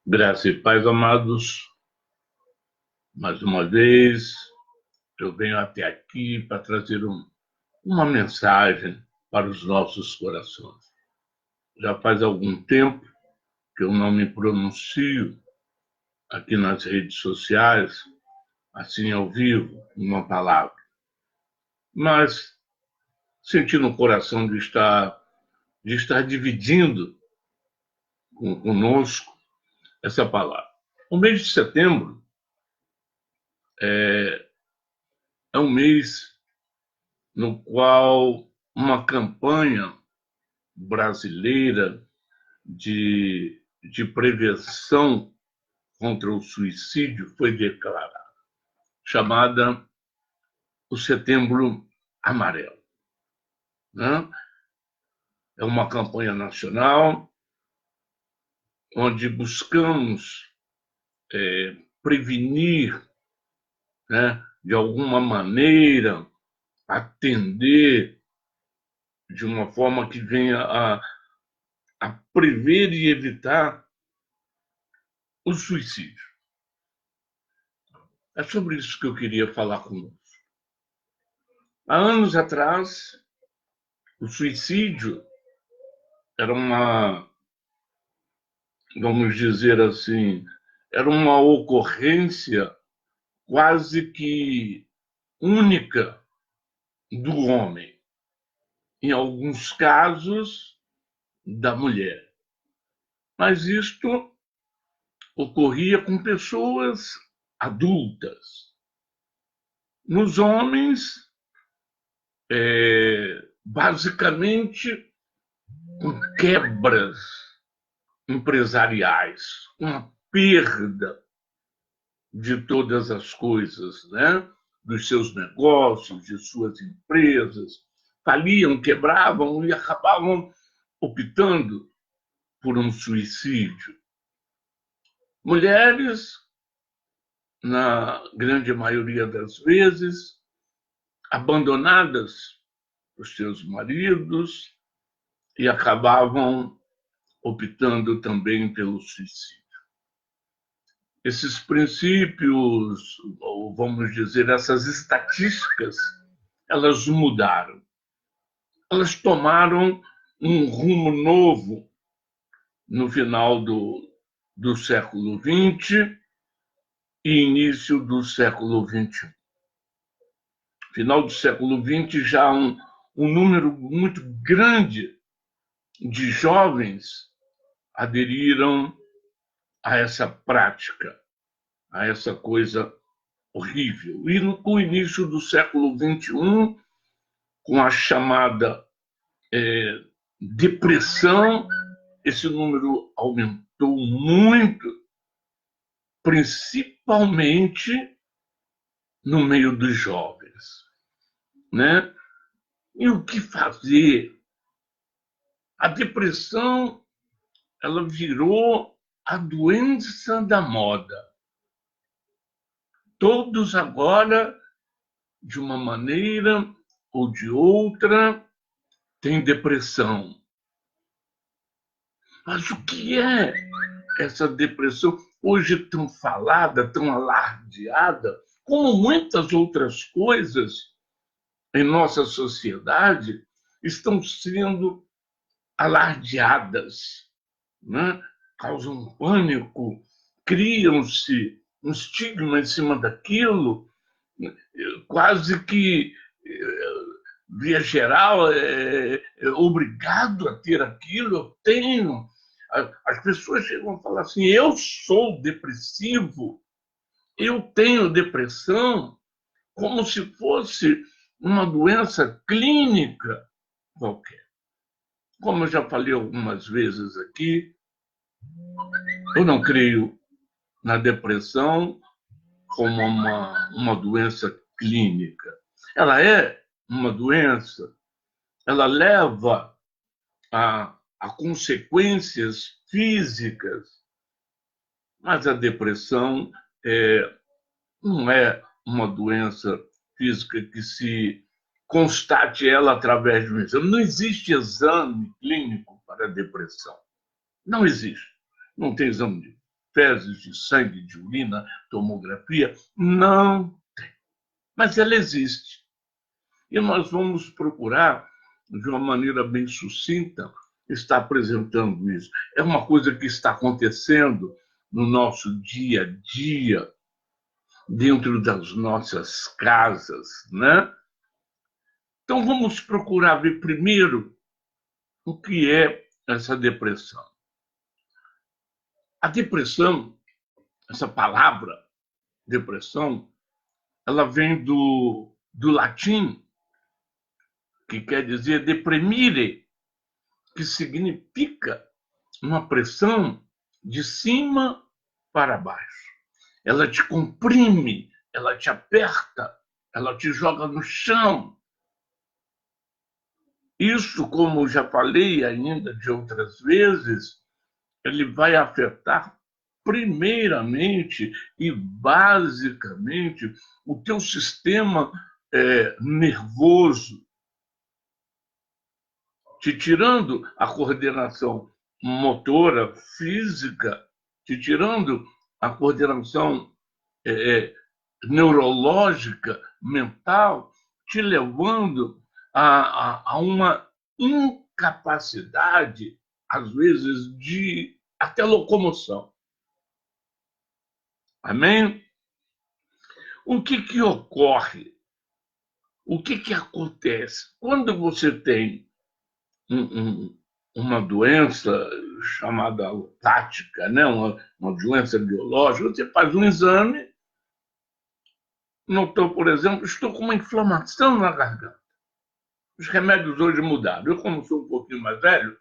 Graça e paz, amados. Mais uma vez, eu venho até aqui para trazer uma mensagem para os nossos corações. Já faz algum tempo que eu não me pronuncio aqui nas redes sociais, assim ao vivo, uma palavra. Mas senti no coração de estar dividindo conosco essa palavra. O mês de setembro é um mês no qual uma campanha brasileira de prevenção contra o suicídio foi declarada, chamada o Setembro Amarelo. Né? É uma campanha nacional onde buscamos prevenir, né, de alguma maneira, atender de uma forma que venha a prever e evitar o suicídio. É sobre isso que eu queria falar conosco. Há anos atrás, o suicídio era vamos dizer assim, era uma ocorrência quase que única do homem. Em alguns casos, da mulher. Mas isto ocorria com pessoas adultas. Nos homens, basicamente, com quebras empresariais, uma perda de todas as coisas, né? Dos seus negócios, de suas empresas, faliam, quebravam e acabavam optando por um suicídio. Mulheres, na grande maioria das vezes, abandonadas por seus maridos e acabavam optando também pelo suicídio. Esses princípios, ou vamos dizer, essas estatísticas, elas mudaram. Elas tomaram um rumo novo no final do século XX e início do século XXI. Final do século XX, já um número muito grande de jovens aderiram a essa prática, a essa coisa horrível. E com o início do século XXI, com a chamada depressão, esse número aumentou muito, principalmente no meio dos jovens. Né? E o que fazer? A depressão, ela virou a doença da moda. Todos agora, de uma maneira ou de outra, têm depressão. Mas o que é essa depressão? Hoje tão falada, tão alardeada, como muitas outras coisas em nossa sociedade estão sendo alardeadas, né? Causam pânico, criam-se um estigma em cima daquilo, quase que, via geral, é obrigado a ter aquilo, eu tenho. As pessoas chegam a falar assim, eu sou depressivo, eu tenho depressão, como se fosse uma doença clínica qualquer. Como eu já falei algumas vezes aqui, eu não creio na depressão como uma doença clínica. Ela é uma doença, ela leva a consequências físicas, mas a depressão não é uma doença física que se constate ela através de um exame. Não existe exame clínico para a depressão. Não existe. Não tem exame. fezes, de sangue, de urina, tomografia? Não tem. Mas ela existe. E nós vamos procurar, de uma maneira bem sucinta, estar apresentando isso. É uma coisa que está acontecendo no nosso dia a dia, dentro das nossas casas, né? Então vamos procurar ver primeiro o que é essa depressão. A depressão, essa palavra depressão, ela vem do latim, que quer dizer deprimire, que significa uma pressão de cima para baixo. Ela te comprime, ela te aperta, ela te joga no chão. Isso, como já falei ainda de outras vezes, ele vai afetar primeiramente e basicamente o teu sistema nervoso, te tirando a coordenação motora, física, te tirando a coordenação neurológica, mental, te levando a uma incapacidade, às vezes, de até locomoção. Amém? O que ocorre? O que acontece? Quando você tem uma doença chamada alopática, né? uma doença biológica, você faz um exame, notou, por exemplo, estou com uma inflamação na garganta. Os remédios hoje mudaram. Eu, como sou um pouquinho mais velho,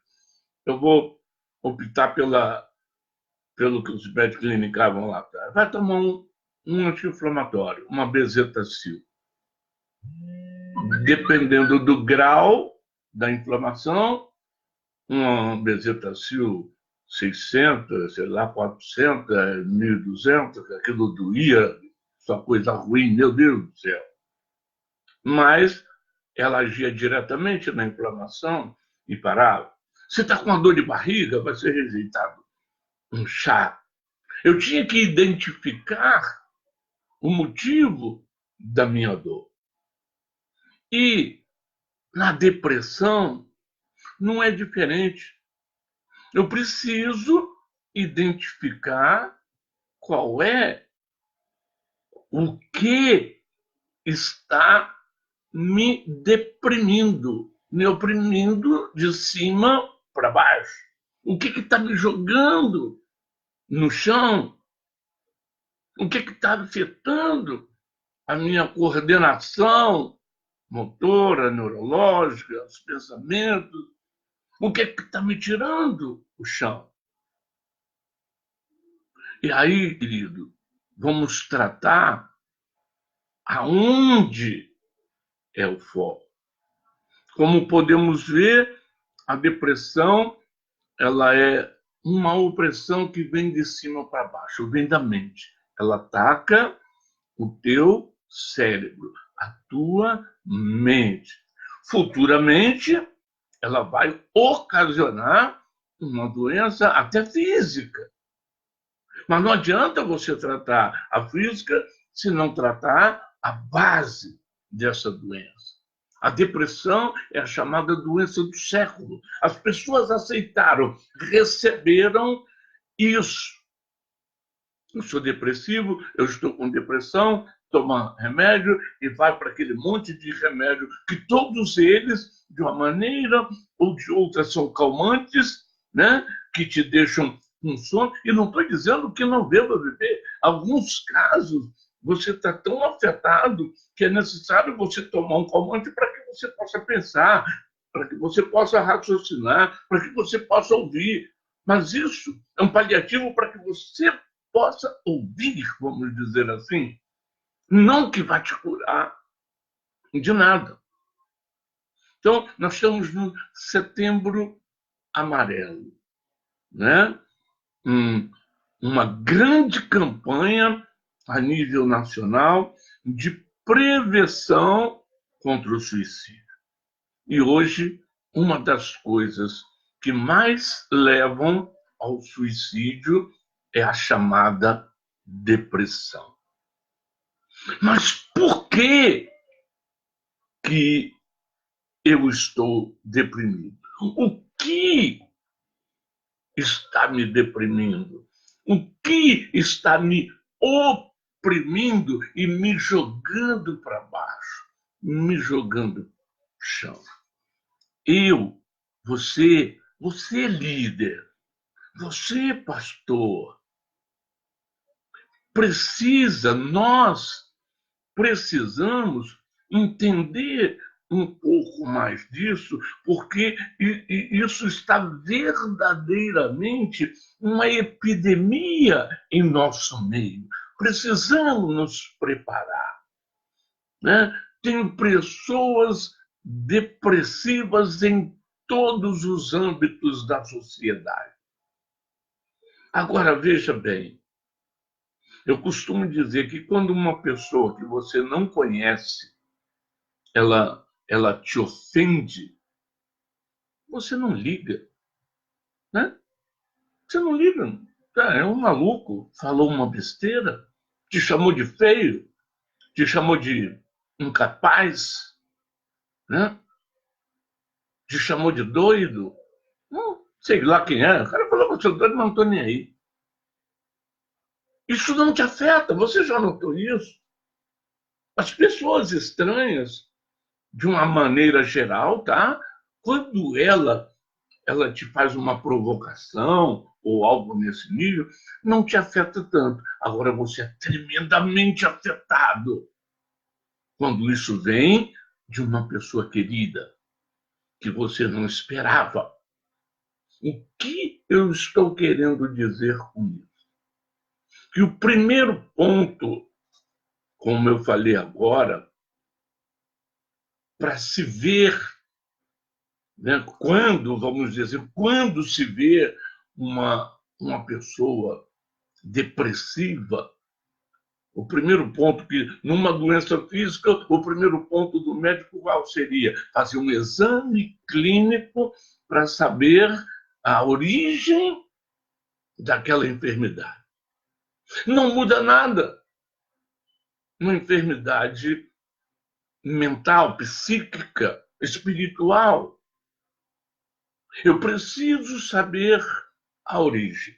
eu vou optar pelo que os médicos clinicavam lá atrás. Vai tomar um anti-inflamatório, uma bezetacil. Dependendo do grau da inflamação, uma bezetacil 600, sei lá, 400, 1.200, aquilo doía, só coisa ruim, meu Deus do céu. Mas ela agia diretamente na inflamação e parava. Você está com uma dor de barriga, vai ser rejeitado um chá. Eu tinha que identificar o motivo da minha dor. E na depressão não é diferente. Eu preciso identificar qual é o que está me deprimindo, me oprimindo de cima para baixo. O que está me jogando no chão? O que está afetando a minha coordenação motora, neurológica, os pensamentos? O que está me tirando o chão? E aí, querido, vamos tratar aonde é o foco. Como podemos ver, a depressão ela é uma opressão que vem de cima para baixo, vem da mente. Ela ataca o teu cérebro, a tua mente. Futuramente, ela vai ocasionar uma doença até física. Mas não adianta você tratar a física se não tratar a base dessa doença. A depressão é a chamada doença do século. As pessoas aceitaram, receberam isso. Eu sou depressivo, eu estou com depressão, toma remédio e vai para aquele monte de remédio que todos eles, de uma maneira ou de outra, são calmantes, né? Que te deixam com sono. E não estou dizendo que não deva beber. Alguns casos, você está tão afetado que é necessário você tomar um calmante para que você possa pensar, para que você possa raciocinar, para que você possa ouvir. Mas isso é um paliativo para que você possa ouvir, vamos dizer assim, não que vai te curar de nada. Então, nós estamos no Setembro Amarelo, né? Uma grande campanha a nível nacional de prevenção contra o suicídio. E hoje, uma das coisas que mais levam ao suicídio é a chamada depressão. Mas por que eu estou deprimido? O que está me deprimindo? O que está me oprimindo e me jogando para baixo, me jogando no chão? Você líder, você pastor, nós precisamos entender um pouco mais disso, porque isso está verdadeiramente uma epidemia em nosso meio. Precisamos nos preparar, né? Tem pessoas depressivas em todos os âmbitos da sociedade. Agora, veja bem, eu costumo dizer que quando uma pessoa que você não conhece, ela te ofende, você não liga, né? Você não liga. É um maluco, falou uma besteira, te chamou de feio, te chamou de incapaz, né? Te chamou de doido. Não sei lá quem é. O cara falou que eu sou doido, mas não estou nem aí. Isso não te afeta, você já notou isso? As pessoas estranhas, de uma maneira geral, tá? Quando ela te faz uma provocação ou algo nesse nível, não te afeta tanto. Agora você é tremendamente afetado quando isso vem de uma pessoa querida que você não esperava. O que eu estou querendo dizer com isso? Que o primeiro ponto, como eu falei agora, para se ver, né, vamos dizer, quando se vê uma pessoa depressiva, o primeiro ponto que, numa doença física, o primeiro ponto do médico qual seria? Fazer um exame clínico para saber a origem daquela enfermidade. Não muda nada. Uma enfermidade mental, psíquica, espiritual. Eu preciso saber a origem.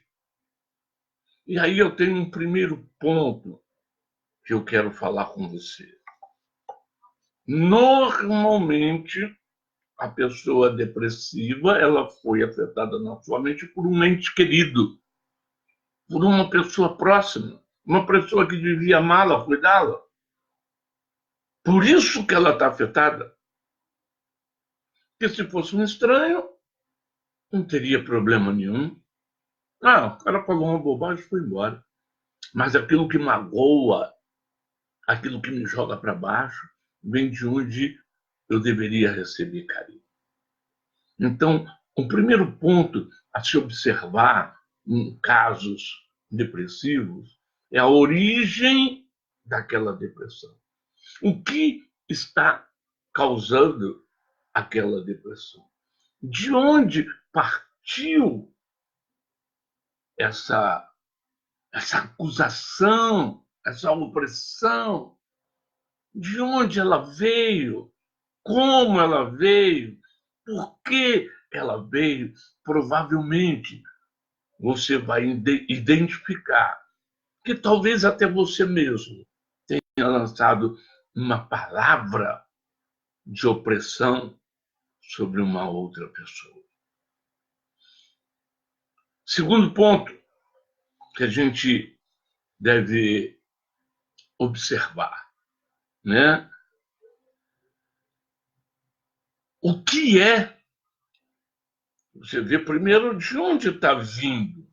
E aí eu tenho um primeiro ponto que eu quero falar com você. Normalmente, a pessoa depressiva, ela foi afetada na sua mente por um ente querido, por uma pessoa próxima, uma pessoa que devia amá-la, cuidá-la. Por isso que ela está afetada. Porque se fosse um estranho, não teria problema nenhum. Ah, o cara falou uma bobagem e foi embora. Mas aquilo que magoa, aquilo que me joga para baixo, vem de onde eu deveria receber carinho. Então, o primeiro ponto a se observar em casos depressivos é a origem daquela depressão. O que está causando aquela depressão? De onde partiu essa acusação, essa opressão? De onde ela veio? Como ela veio? Por que ela veio? Provavelmente você vai identificar que talvez até você mesmo tenha lançado uma palavra de opressão sobre uma outra pessoa. Segundo ponto que a gente deve observar, né? O que é? Você vê primeiro de onde está vindo.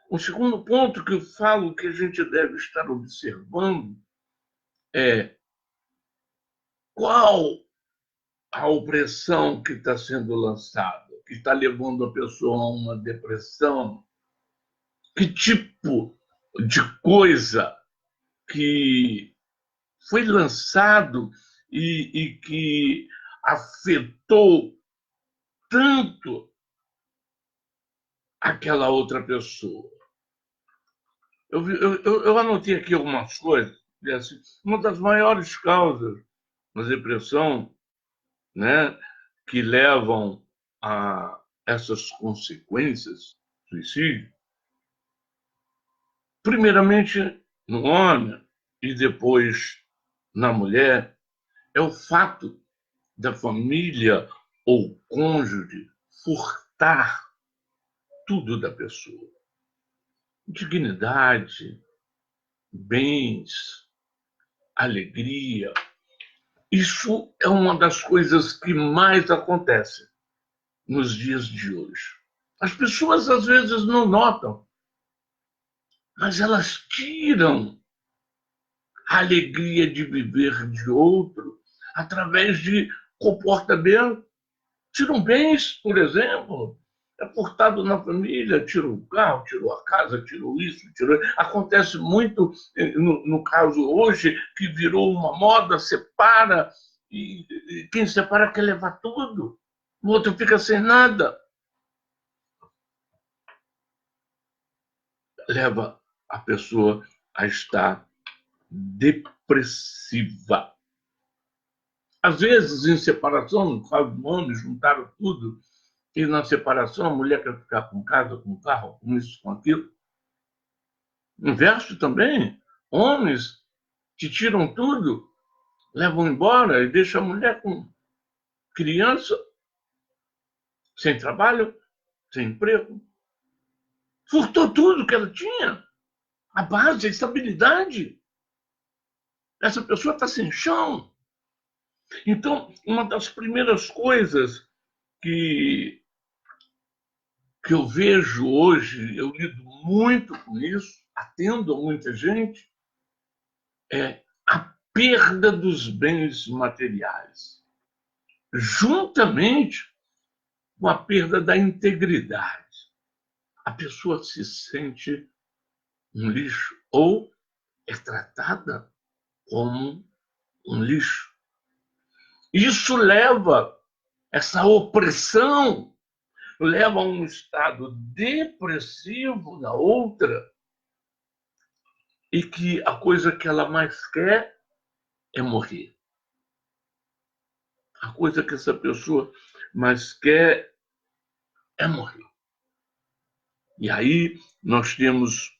O segundo ponto que eu falo que a gente deve estar observando é qual a opressão que está sendo lançada, que está levando a pessoa a uma depressão, que tipo de coisa que foi lançado e que afetou tanto aquela outra pessoa. Eu anotei aqui algumas coisas. E, assim, uma das maiores causas da depressão, né, que levam a essas consequências, suicídio, primeiramente no homem e depois na mulher, é o fato da família ou cônjuge furtar tudo da pessoa. Dignidade, bens, alegria. Isso é uma das coisas que mais acontece nos dias de hoje. As pessoas às vezes não notam, mas elas tiram a alegria de viver de outro através de comportamento. Tiram bens, por exemplo. É furtado na família, tirou o carro, tirou a casa, tirou isso, tirou. Acontece muito no caso hoje, que virou uma moda, separa, e quem separa quer levar tudo. O outro fica sem nada. Leva a pessoa a estar depressiva. Às vezes, em separação, no caso do homem, juntaram tudo, e na separação a mulher quer ficar com casa, com carro, com isso, com aquilo. Inverso também, homens que tiram tudo, levam embora e deixam a mulher com criança, sem trabalho, sem emprego. Furtou tudo que ela tinha. A base, a estabilidade. Essa pessoa está sem chão. Então, uma das primeiras coisas que, que eu vejo hoje, eu lido muito com isso, atendo a muita gente, é a perda dos bens materiais, juntamente com a perda da integridade. A pessoa se sente um lixo ou é tratada como um lixo. Isso leva, essa opressão, leva a um estado depressivo da outra, e que a coisa que ela mais quer é morrer. A coisa que essa pessoa mais quer é morrer. E aí nós temos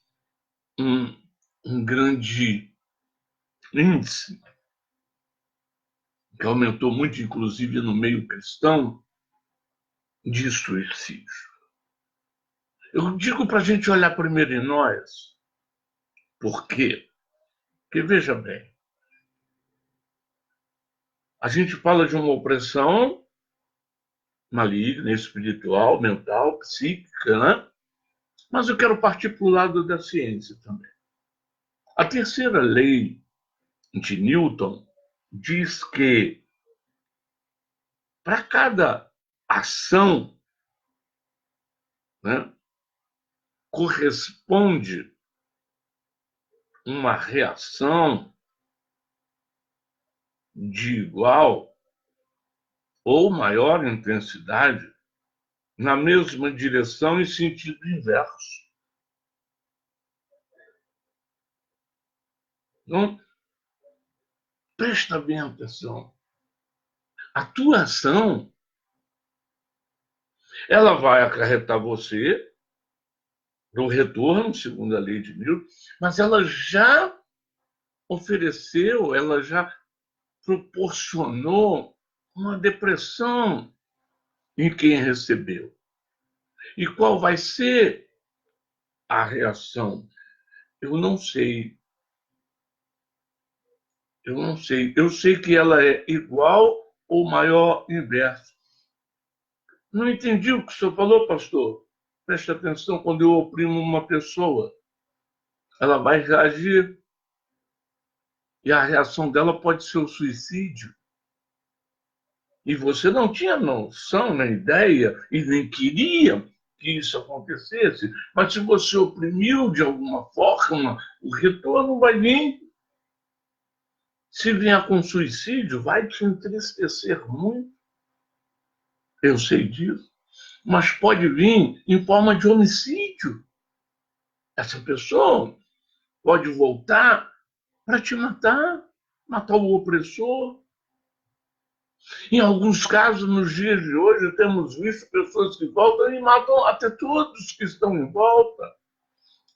um grande índice, que aumentou muito, inclusive, no meio cristão, de suicídio. Eu digo para a gente olhar primeiro em nós. Por quê? Porque, veja bem, a gente fala de uma opressão maligna, espiritual, mental, psíquica, né? Mas eu quero partir para o lado da ciência também. A terceira lei de Newton diz que para cada ação, né, corresponde uma reação de igual ou maior intensidade na mesma direção e sentido inverso. Então, presta bem atenção. A tua ação, ela vai acarretar você no retorno, segundo a lei de Newton, mas ela já ofereceu, ela já proporcionou uma depressão em quem recebeu. E qual vai ser a reação? Eu não sei. Eu não sei. Eu sei que ela é igual ou maior inverso. Não entendi o que o senhor falou, pastor. Preste atenção, quando eu oprimo uma pessoa, ela vai reagir. E a reação dela pode ser o suicídio. E você não tinha noção, nem ideia, e nem queria que isso acontecesse. Mas se você oprimiu de alguma forma, o retorno vai vir. Se vier com suicídio, vai te entristecer muito. Eu sei disso. Mas pode vir em forma de homicídio. Essa pessoa pode voltar para te matar, matar o opressor. Em alguns casos, nos dias de hoje, temos visto pessoas que voltam e matam até todos que estão em volta.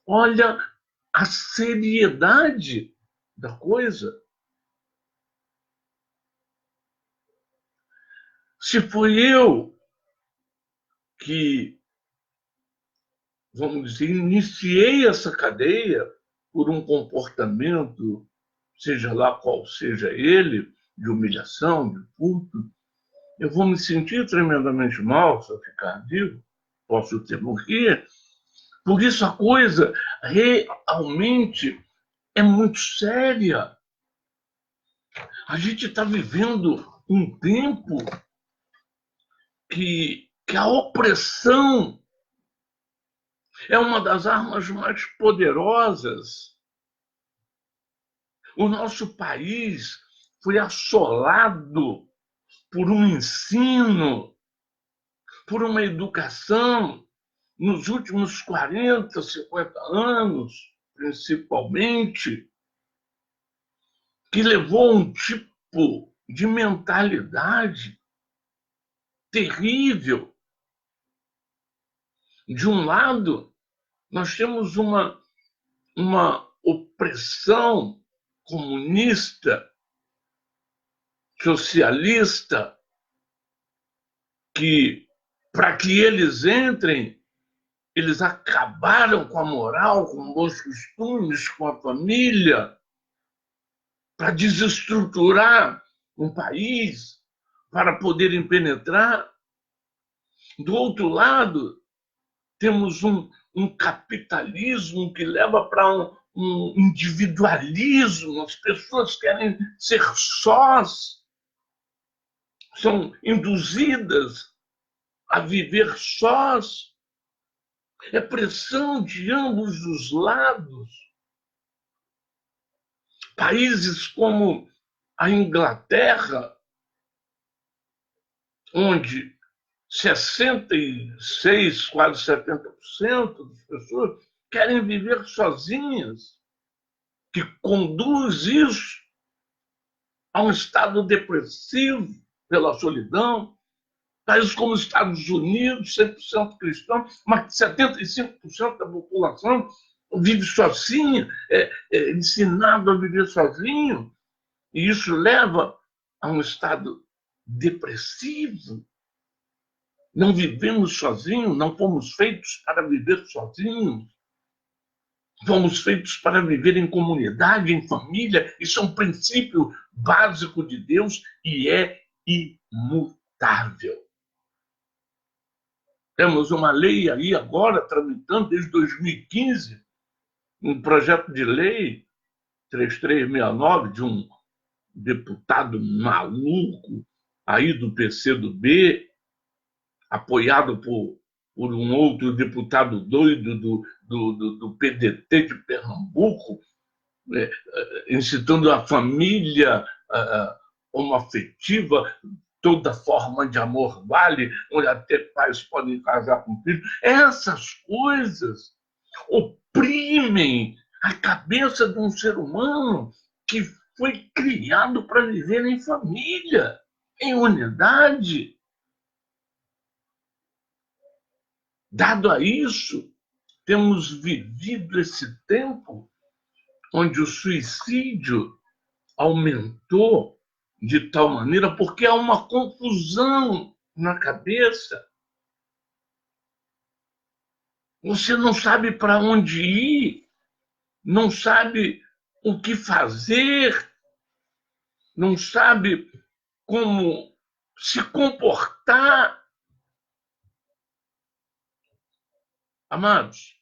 Olha a seriedade da coisa. Se foi eu que, vamos dizer, iniciei essa cadeia por um comportamento, seja lá qual seja ele, de humilhação, de furto, eu vou me sentir tremendamente mal se eu ficar vivo, posso ter morrer. Por isso a coisa realmente é muito séria. A gente está vivendo um tempo que a opressão é uma das armas mais poderosas. O nosso país foi assolado por um ensino, por uma educação nos últimos 40, 50 anos, principalmente, que levou a um tipo de mentalidade terrível. De um lado, nós temos uma opressão comunista, socialista, que, para que eles entrem, eles acabaram com a moral, com bons costumes, com a família, para desestruturar um país, para poderem penetrar. Do outro lado, temos um capitalismo que leva para um individualismo, as pessoas querem ser sós, são induzidas a viver sós. É pressão de ambos os lados. Países como a Inglaterra, onde 66, quase 70% das pessoas querem viver sozinhas, que conduz isso a um estado depressivo pela solidão. Países como os Estados Unidos, 100% cristão, mas 75% da população vive sozinha, ensinado a viver sozinho, e isso leva a um estado depressivo. Não vivemos sozinhos, não fomos feitos para viver sozinhos. Fomos feitos para viver em comunidade, em família. Isso é um princípio básico de Deus e é imutável. Temos uma lei aí agora, tramitando desde 2015, um projeto de lei 3369 de um deputado maluco aí do PCdoB, apoiado por um outro deputado doido do PDT de Pernambuco, incitando a família homoafetiva, toda forma de amor vale, onde até pais podem casar com filhos. Essas coisas oprimem a cabeça de um ser humano que foi criado para viver em família, em unidade. Dado a isso, temos vivido esse tempo onde o suicídio aumentou de tal maneira porque há uma confusão na cabeça. Você não sabe para onde ir, não sabe o que fazer, não sabe como se comportar. Amados,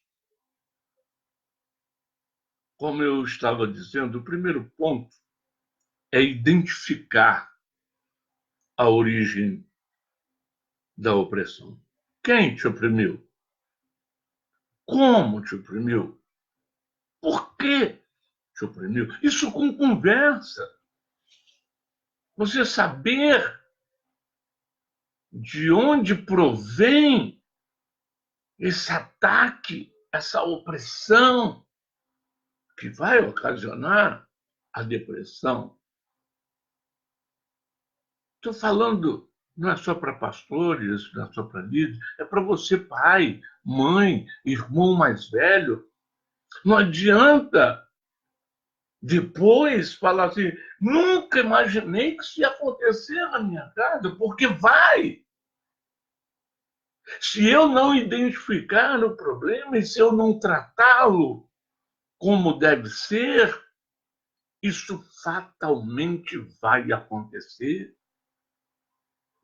como eu estava dizendo, o primeiro ponto é identificar a origem da opressão. Quem te oprimiu? Como te oprimiu? Por que te oprimiu? Isso com conversa. Você saber de onde provém esse ataque, essa opressão. que vai ocasionar a depressão. Estou falando, não é só para pastores, não é só para líderes, é para você, pai, mãe, irmão mais velho. Não adianta depois falar assim, nunca imaginei que isso ia acontecer na minha casa, porque vai. Se eu não identificar o problema e se eu não tratá-lo como deve ser, isso fatalmente vai acontecer.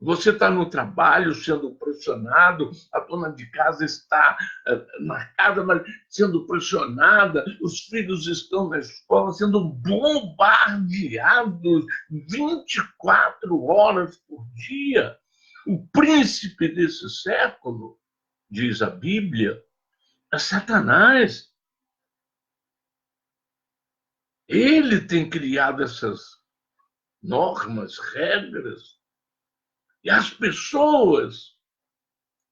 Você está no trabalho sendo pressionado, a dona de casa está na casa mas sendo pressionada, os filhos estão na escola sendo bombardeados 24 horas por dia. O príncipe desse século, diz a Bíblia, é Satanás. Ele tem criado essas normas, regras, e as pessoas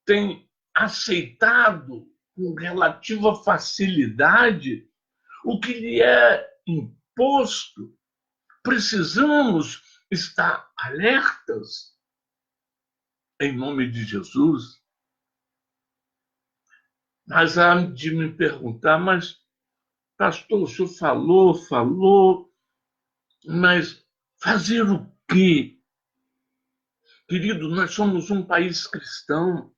têm aceitado com relativa facilidade o que lhe é imposto. Precisamos estar alertas em nome de Jesus. Mas há de me perguntar, mas, pastor, o senhor falou, mas fazer o quê? Querido, nós somos um país cristão.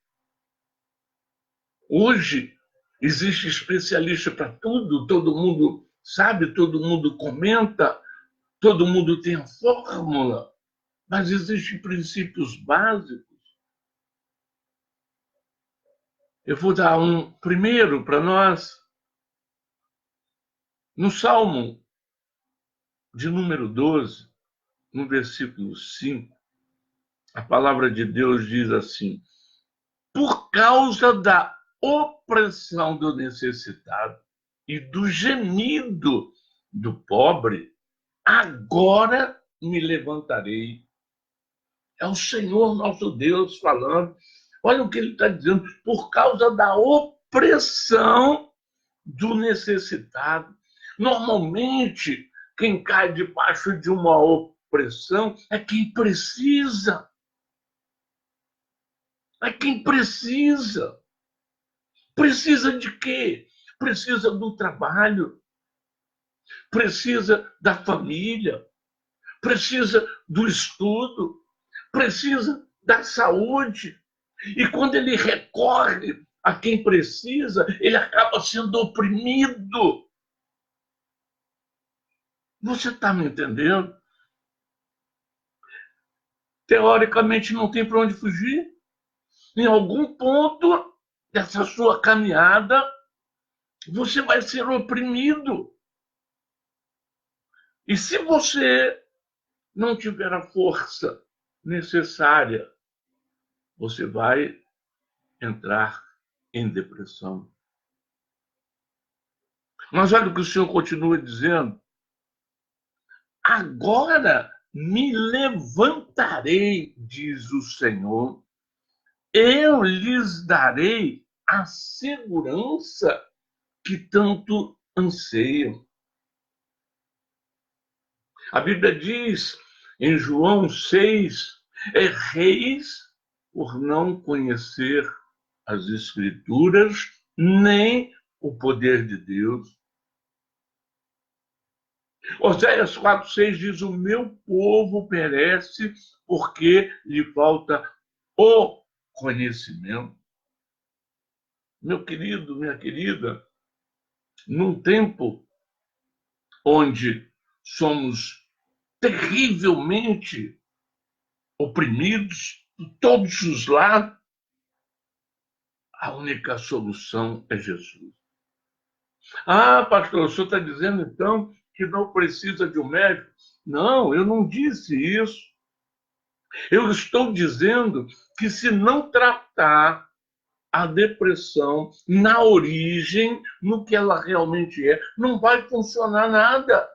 Hoje existe especialista para tudo, todo mundo sabe, todo mundo comenta, todo mundo tem a fórmula, mas existem princípios básicos. Eu vou dar um primeiro para nós. No Salmo de número 12, no versículo 5, a palavra de Deus diz assim: por causa da opressão do necessitado e do gemido do pobre, agora me levantarei. É o Senhor nosso Deus falando. Olha o que ele está dizendo. Por causa da opressão do necessitado. Normalmente, quem cai debaixo de uma opressão é quem precisa. É quem precisa. Precisa de quê? Precisa do trabalho, precisa da família, precisa do estudo, precisa da saúde. E quando ele recorre a quem precisa, ele acaba sendo oprimido. Você está me entendendo? Teoricamente não tem para onde fugir. Em algum ponto dessa sua caminhada, você vai ser oprimido. E se você não tiver a força necessária, você vai entrar em depressão. Mas olha o que o Senhor continua dizendo. Agora me levantarei, diz o Senhor, eu lhes darei a segurança que tanto anseiam. A Bíblia diz em João 6, erreis por não conhecer as Escrituras, nem o poder de Deus. Oséias 4,6 diz: o meu povo perece porque lhe falta o conhecimento. Meu querido, minha querida, num tempo onde somos terrivelmente oprimidos de todos os lados, a única solução é Jesus. Ah, pastor, o senhor está dizendo então que não precisa de um médico? Não, eu não disse isso. Eu estou dizendo que se não tratar a depressão na origem, no que ela realmente é, não vai funcionar nada.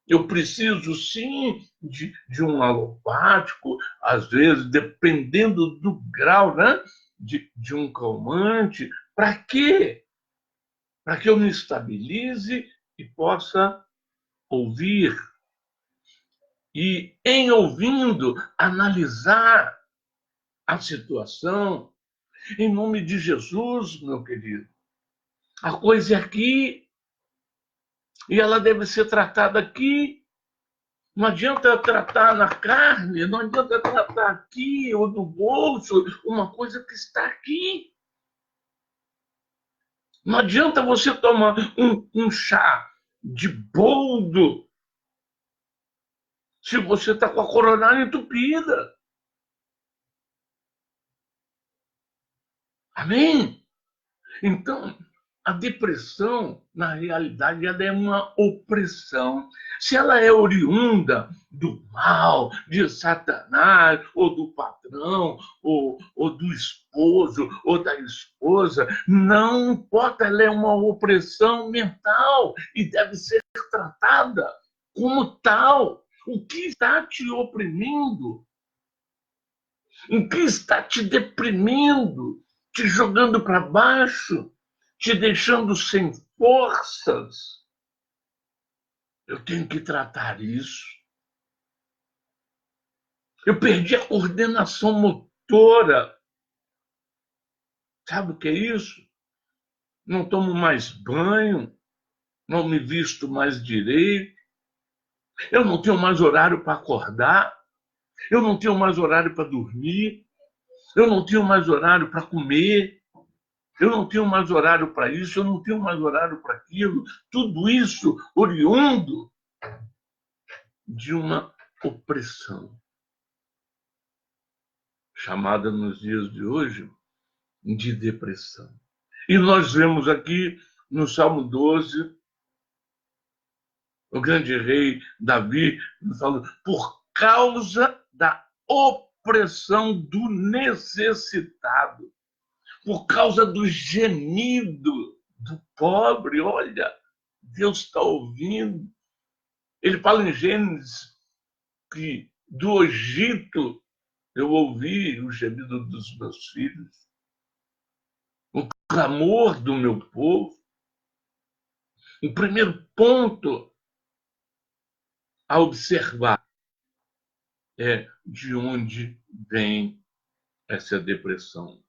Eu preciso, sim, de um alopático, às vezes, dependendo do grau, né? de um calmante. Para quê? para que eu me estabilize e possa ouvir. E, em ouvindo, analisar a situação. Em nome de Jesus, meu querido. A coisa é aqui e ela deve ser tratada aqui. Não adianta tratar na carne, não adianta tratar aqui ou no bolso, uma coisa que está aqui. Não adianta você tomar um chá de boldo se você está com a coronária entupida. Amém? Então, a depressão, na realidade, ela é uma opressão. Se ela é oriunda do mal, de Satanás, ou do patrão, ou do esposo, ou da esposa, não importa, ela é uma opressão mental e deve ser tratada como tal. O que está te oprimindo? O que está te deprimindo? Te jogando para baixo? Te deixando sem forças? Eu tenho que tratar isso. Eu perdi a coordenação motora. Sabe o que é isso? Não tomo mais banho, não me visto mais direito, eu não tenho mais horário para acordar, eu não tenho mais horário para dormir, eu não tenho mais horário para comer, eu não tenho mais horário para isso, eu não tenho mais horário para aquilo. Tudo isso oriundo de uma opressão, chamada nos dias de hoje de depressão. E nós vemos aqui no Salmo 12, o grande rei Davi falando, por causa da opressão do necessitado, por causa do gemido do pobre. Olha, Deus está ouvindo. Ele fala em Gênesis que do Egito eu ouvi o gemido dos meus filhos, o clamor do meu povo. O primeiro ponto a observar é de onde vem essa depressão.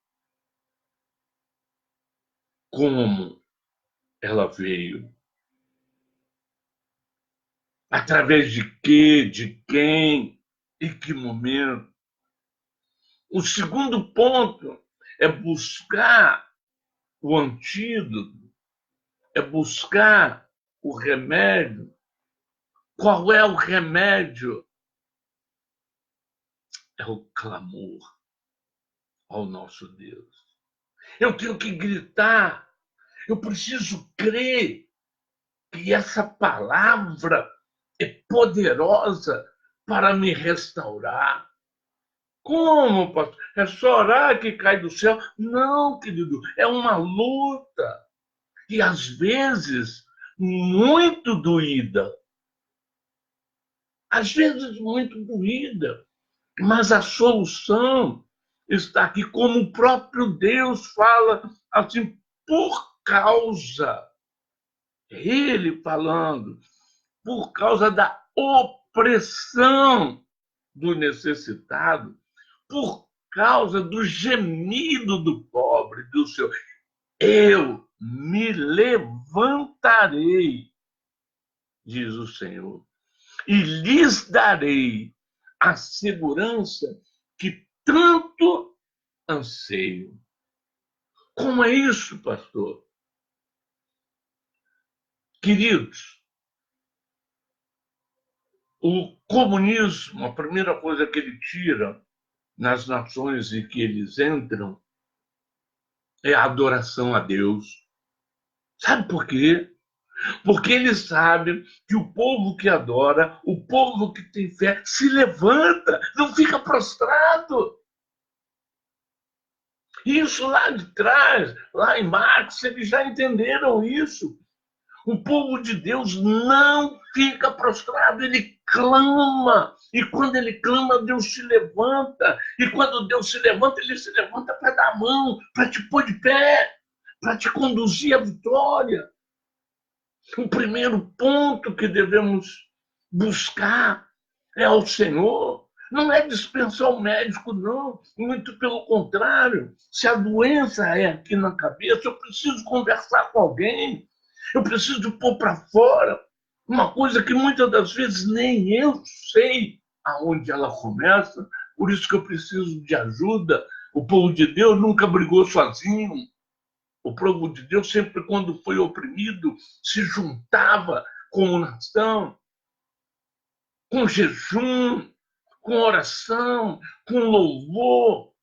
Como ela veio? Através de quê? De quem? Em que momento? O segundo ponto é buscar o antídoto, é buscar o remédio. Qual é o remédio? É o clamor ao nosso Deus. Eu tenho que gritar, eu preciso crer que essa palavra é poderosa para me restaurar. Como, pastor? É só orar que cai do céu? Não, querido, é uma luta. E às vezes muito doída. Às vezes muito doída. Mas a solução está aqui, como o próprio Deus fala, assim, por causa, ele falando, por causa da opressão do necessitado, por causa do gemido do pobre, do seu, eu me levantarei, diz o Senhor, e lhes darei a segurança que tanto anseio. Como é isso, pastor? Queridos, o comunismo, a primeira coisa que ele tira nas nações em que eles entram é a adoração a Deus. Sabe por quê? Porque eles sabem que o povo que adora, o povo que tem fé, se levanta, não fica prostrado. Isso lá de trás, lá em Marx, eles já entenderam isso. O povo de Deus não fica prostrado, ele clama. E quando ele clama, Deus se levanta. E quando Deus se levanta, ele se levanta para dar a mão, para te pôr de pé, para te conduzir à vitória. O primeiro ponto que devemos buscar é ao Senhor. Não é dispensar o médico, não. Muito pelo contrário. Se a doença é aqui na cabeça, eu preciso conversar com alguém. Eu preciso pôr para fora uma coisa que muitas das vezes nem eu sei aonde ela começa. Por isso que eu preciso de ajuda. O povo de Deus nunca brigou sozinho. O povo de Deus sempre, quando foi oprimido, se juntava como nação, com jejum, com oração, com louvor,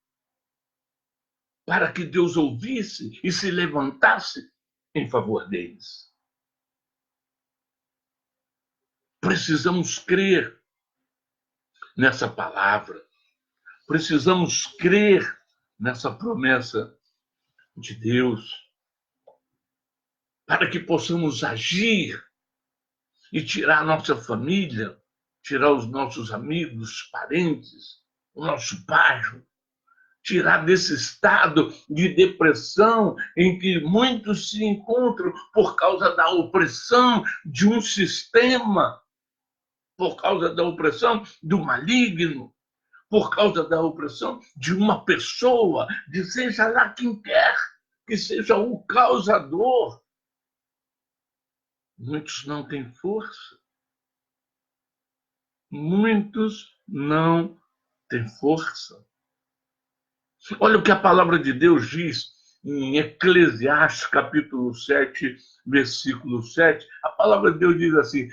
para que Deus ouvisse e se levantasse em favor deles. Precisamos crer nessa palavra, precisamos crer nessa promessa de Deus, para que possamos agir e tirar a nossa família, tirar os nossos amigos, parentes, o nosso bairro, tirar desse estado de depressão em que muitos se encontram por causa da opressão de um sistema, por causa da opressão do maligno, por causa da opressão de uma pessoa, de seja lá quem quer que seja o causador. Muitos não têm força. Muitos não têm força. Olha o que a palavra de Deus diz em Eclesiastes, capítulo 7, versículo 7. A palavra de Deus diz assim: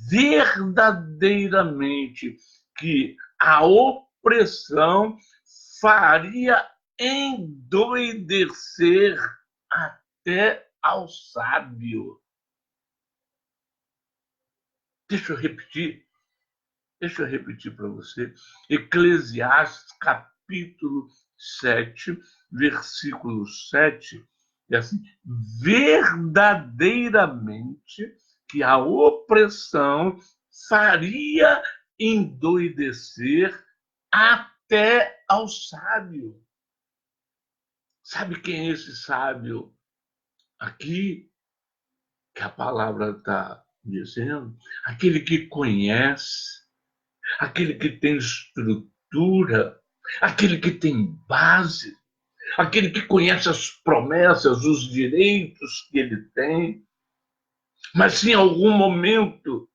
verdadeiramente que a opressão faria endoidecer até ao sábio. Deixa eu repetir para você. Eclesiastes, capítulo 7, versículo 7, é assim: verdadeiramente que a opressão faria endoidecer até ao sábio. Sabe quem é esse sábio aqui que a palavra está dizendo? Aquele que conhece, aquele que tem estrutura, aquele que tem base, aquele que conhece as promessas, os direitos que ele tem. Mas se em algum momento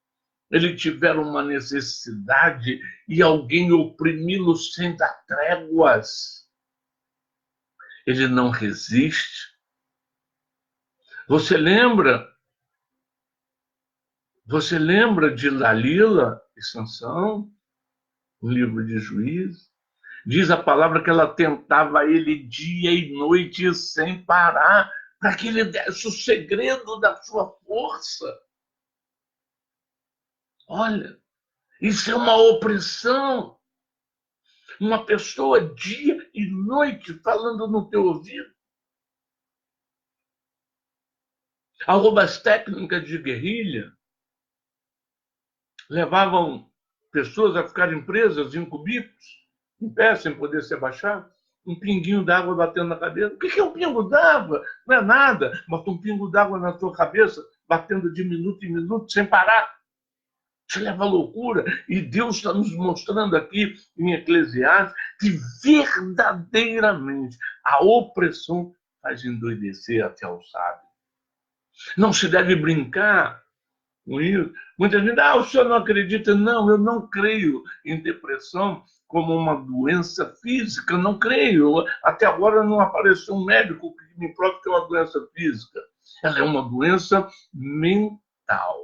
ele tiver uma necessidade e alguém oprimi-lo sem dar tréguas, ele não resiste. Você lembra de Dalila e Sansão, no livro de Juízes? Diz a palavra que ela tentava ele dia e noite sem parar, para que ele desse o segredo da sua força. Olha, isso é uma opressão. Uma pessoa dia e noite falando no teu ouvido. Algumas técnicas de guerrilha levavam pessoas a ficarem presas em cubículos, em pé, sem poder se abaixar, um pinguinho d'água batendo na cabeça. O que é um pingo d'água? Não é nada, mas um pingo d'água na tua cabeça, batendo de minuto em minuto, sem parar. Te leva à loucura. E Deus está nos mostrando aqui em Eclesiastes que verdadeiramente a opressão faz endoidecer até o sábio. Não se deve brincar com isso. Muita gente, o senhor não acredita? Não, eu não creio em depressão como uma doença física, não creio. Até agora não apareceu um médico que me prove que é uma doença física. Ela é uma doença mental,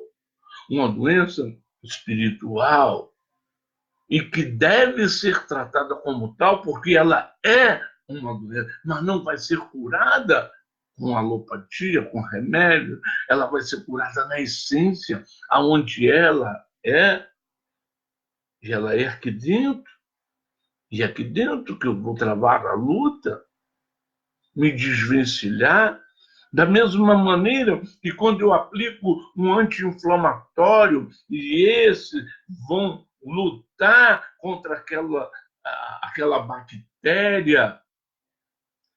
uma doença espiritual e que deve ser tratada como tal, porque ela é uma doença, mas não vai ser curada com alopatia, com remédio, ela vai ser curada na essência, aonde ela é, e ela é aqui dentro, e é aqui dentro que eu vou travar a luta, me desvencilhar, da mesma maneira que quando eu aplico um anti-inflamatório e esses vão lutar contra aquela bactéria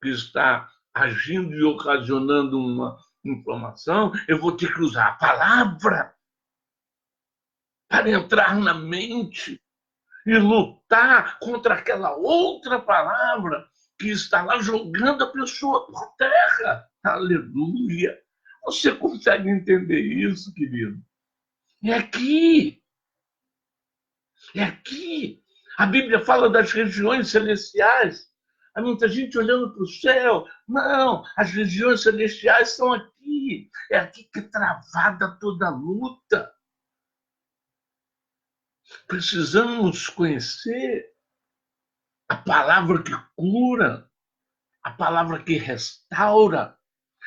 que está agindo e ocasionando uma inflamação, eu vou ter que usar a palavra para entrar na mente e lutar contra aquela outra palavra que está lá jogando a pessoa por terra. Aleluia! Você consegue entender isso, querido? É aqui. É aqui. A Bíblia fala das regiões celestiais. Há muita gente olhando para o céu. Não, as regiões celestiais são aqui. É aqui que é travada toda a luta. Precisamos conhecer a palavra que cura, a palavra que restaura,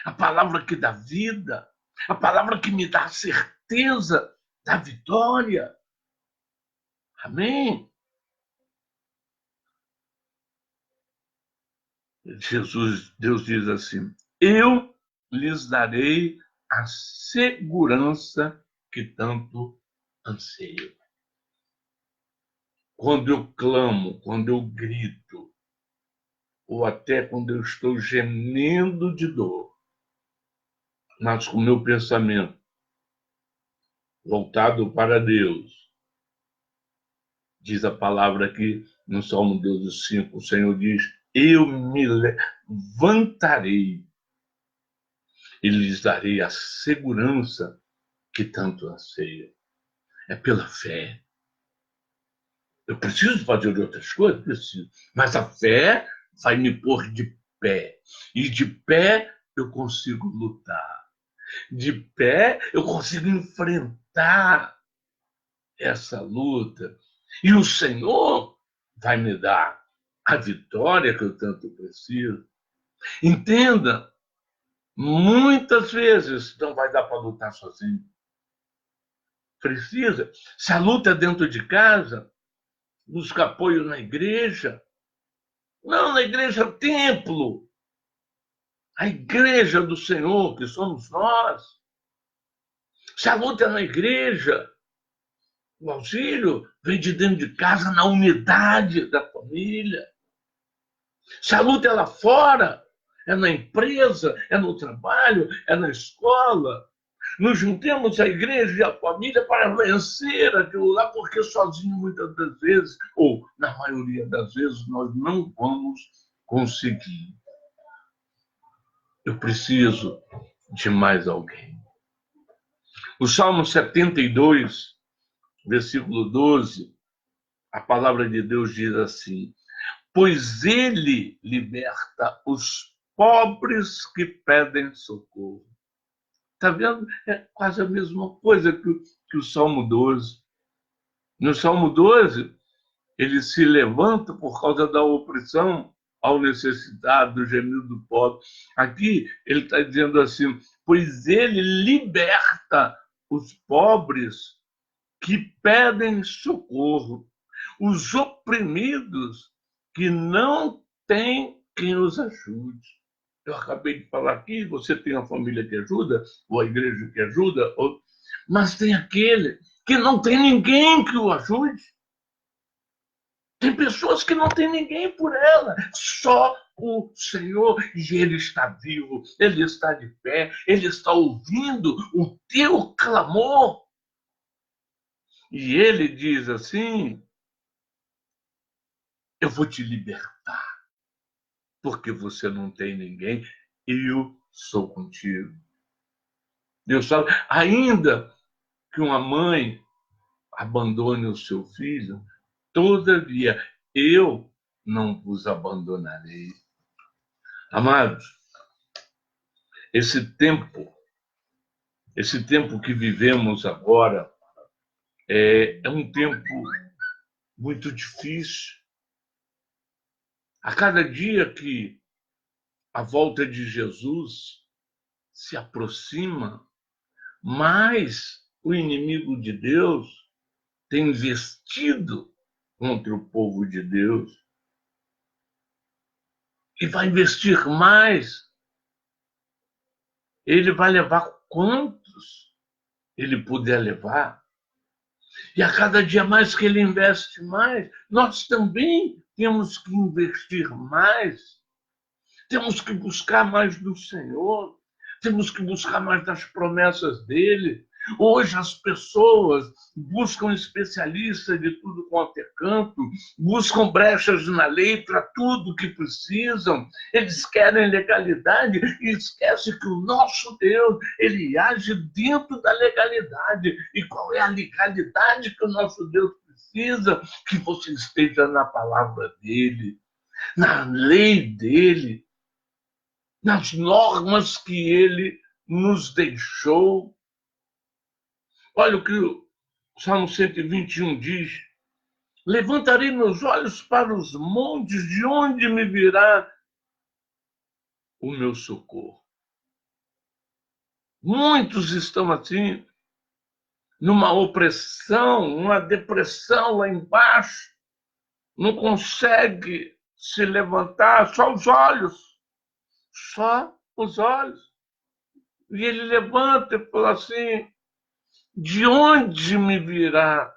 a palavra que dá vida, a palavra que me dá a certeza da vitória. Amém? Deus diz assim: eu lhes darei a segurança que tanto anseio. Quando eu clamo, quando eu grito, ou até quando eu estou gemendo de dor, mas com o meu pensamento voltado para Deus, diz a palavra aqui no Salmo 12:5, o Senhor diz: eu me levantarei e lhes darei a segurança que tanto anseio. É pela fé. Eu preciso fazer outras coisas? Preciso. Mas a fé vai me pôr de pé. E de pé eu consigo lutar. De pé eu consigo enfrentar essa luta. E o Senhor vai me dar a vitória que eu tanto preciso. Entenda, muitas vezes não vai dar para lutar sozinho. Precisa. Se a luta é dentro de casa, busca apoio na igreja. Não, na igreja é o templo. A igreja do Senhor, que somos nós. Se a luta é na igreja, o auxílio vem de dentro de casa, na unidade da família. Se a luta é lá fora, é na empresa, é no trabalho, é na escola. Nos juntemos a igreja e a família para vencer aquilo lá, porque sozinho, muitas das vezes, ou na maioria das vezes, nós não vamos conseguir. Eu preciso de mais alguém. O Salmo 72, versículo 12, a palavra de Deus diz assim: pois ele liberta os pobres que pedem socorro. Está vendo? É quase a mesma coisa que o Salmo 12. No Salmo 12, ele se levanta por causa da opressão ao necessitado, do gemido do pobre. Aqui ele está dizendo assim: pois ele liberta os pobres que pedem socorro, os oprimidos que não têm quem os ajude. Eu acabei de falar aqui, você tem a família que ajuda, ou a igreja que ajuda, mas tem aquele que não tem ninguém que o ajude. Tem pessoas que não tem ninguém por ela, só o Senhor, e Ele está vivo, Ele está de pé, Ele está ouvindo o teu clamor. E Ele diz assim: eu vou te libertar, porque você não tem ninguém, eu sou contigo. Deus fala, ainda que uma mãe abandone o seu filho, todavia eu não vos abandonarei. Amados, esse tempo que vivemos agora é um tempo muito difícil. A cada dia que a volta de Jesus se aproxima, mais o inimigo de Deus tem investido contra o povo de Deus e vai investir mais. Ele vai levar quantos ele puder levar. E a cada dia mais que ele investe mais, nós também temos que investir mais. Temos que buscar mais do Senhor, temos que buscar mais das promessas dele. Hoje as pessoas buscam especialistas de tudo quanto é canto, buscam brechas na lei para tudo que precisam. Eles querem legalidade e esquecem que o nosso Deus, ele age dentro da legalidade. E qual é a legalidade que o nosso Deus precisa? Que você esteja na palavra dele, na lei dele, nas normas que ele nos deixou. Olha o que o Salmo 121 diz: levantarei meus olhos para os montes, de onde me virá o meu socorro. Muitos estão assim, numa opressão, numa depressão lá embaixo, não consegue se levantar, só os olhos. E ele levanta e fala assim: de onde me virá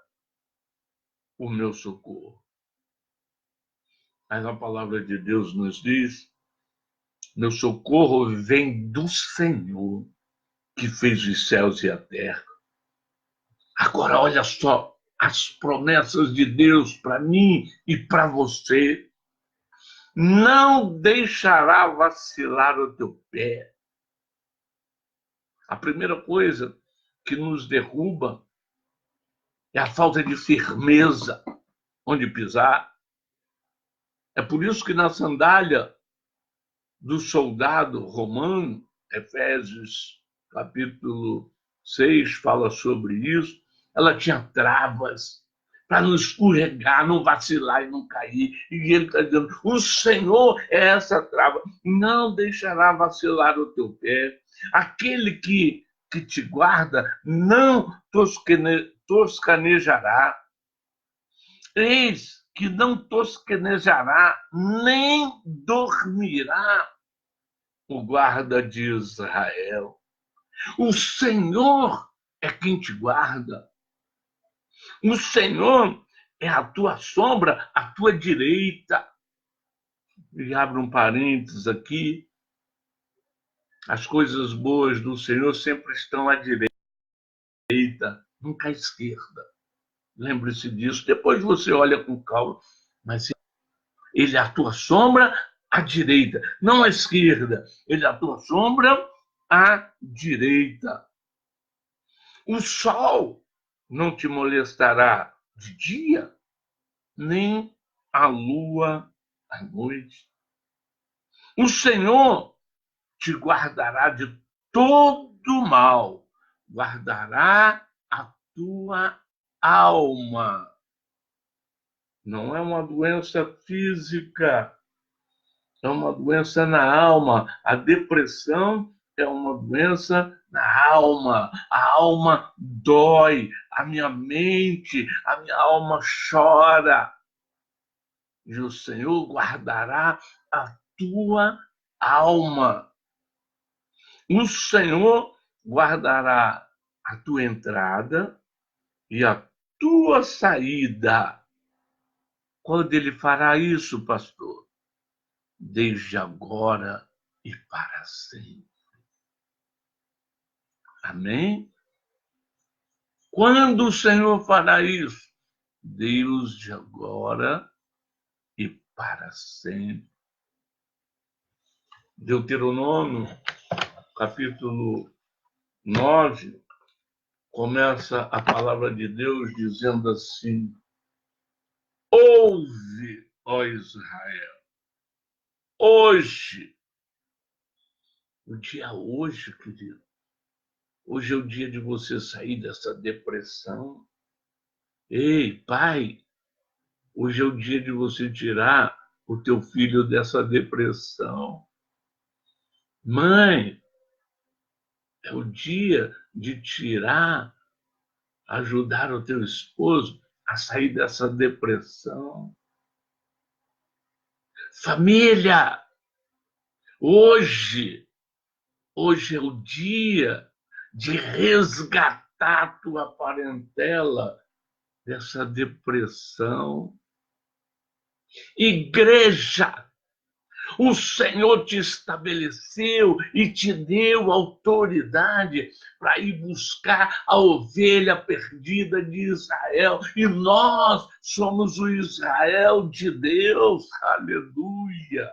o meu socorro? Mas a palavra de Deus nos diz: meu socorro vem do Senhor, que fez os céus e a terra. Agora, olha só as promessas de Deus para mim e para você. Não deixará vacilar o teu pé. A primeira coisa que nos derruba é a falta de firmeza onde pisar. É por isso que na sandália do soldado romano, Efésios capítulo 6 fala sobre isso, ela tinha travas para não escorregar, não vacilar e não cair. E ele está dizendo: o Senhor é essa trava, não deixará vacilar o teu pé. Aquele que te guarda não toscanejará. Eis que não tosquenejará, nem dormirá o guarda de Israel. O Senhor é quem te guarda. O Senhor é a tua sombra, a tua direita. E abro um parênteses aqui: as coisas boas do Senhor sempre estão à direita, nunca à esquerda. Lembre-se disso. Depois você olha com calma, mas ele é a tua sombra à direita, não à esquerda. Ele é a tua sombra à direita. O sol não te molestará de dia, nem a lua à noite. O Senhor te guardará de todo mal, guardará a tua alma. Não é uma doença física, é uma doença na alma. A depressão é uma doença na alma. A alma dói, a minha mente, a minha alma chora. E o Senhor guardará a tua alma. O Senhor guardará a tua entrada e a tua saída. Quando ele fará isso, pastor? Desde agora e para sempre. Amém? Quando o Senhor fará isso? Deus de agora e para sempre. Deuteronômio, capítulo 9, começa a palavra de Deus dizendo assim: ouve, ó Israel, hoje, o dia hoje, querido, hoje é o dia de você sair dessa depressão. Ei, pai, hoje é o dia de você tirar o teu filho dessa depressão. Mãe, é o dia de tirar, ajudar o teu esposo a sair dessa depressão. Família, hoje é o dia de resgatar a tua parentela dessa depressão. Igreja, O Senhor te estabeleceu e te deu autoridade para ir buscar a ovelha perdida de Israel. E nós somos o Israel de Deus. Aleluia!